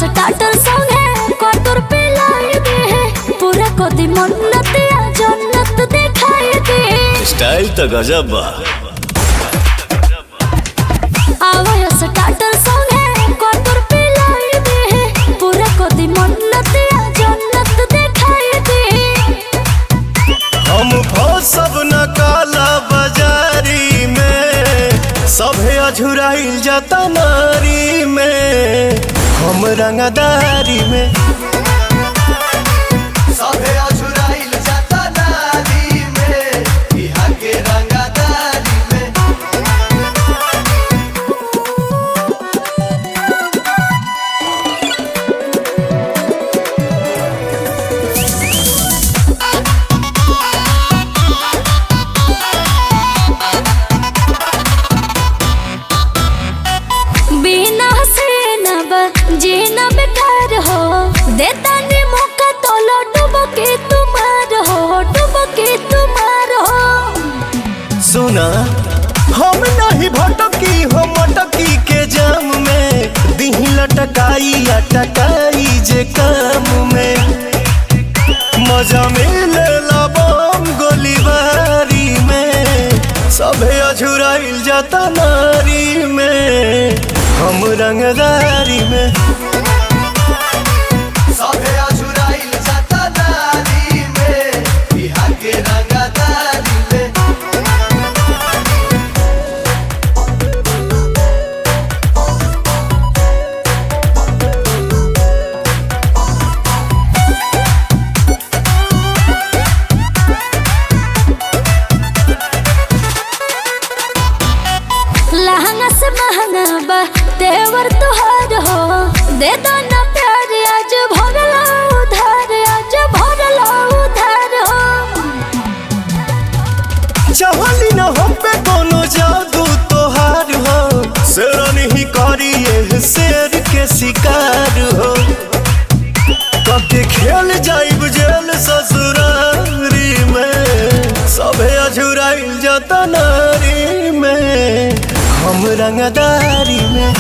Starter song है कतुर पे लाई दे पूरा कोदी मन्नत या जन्नत दिखाई दे स्टाइल तो गजब बा। आवाज स्टार्टर सॉन्ग है कतुर पे लाई दे पूरा कोदी मन्नत या जन्नत दिखाई दे हम सब न काला बाजारी में सभे अझुराइल जाता नारी में हम रंगदारी में सभे अझुराइल जाता नारी में बिहार के रंगदारी में बिना से न जीना बेकार हो देता ने मौका तो लो डूबो के तुम्हार हो डूबो के तुम्हार हो सुना हम नहीं भटकी हो मटकी के जाम में दिही लटकाई अटकाई जे काम में मजा मिले बम गोलीबारी में सभे अझुराइल जाता नारी में हम रंगदारी में सभे अझुराइल जाता नारी में बिहार के रंगदारी में लहंगा से महंगा बा तेवर तुहार हो दे दो ना प्यार आज भरला उधार आज भरला उधार हो चाहली न हम पे कोनो जादू तोहार हो शेर नहीं करी ये शेर के शिकार हो कब के खेल जाइब जेल ससुरारी में सभे अझुराइल जाता नारी में हम रंगदारी में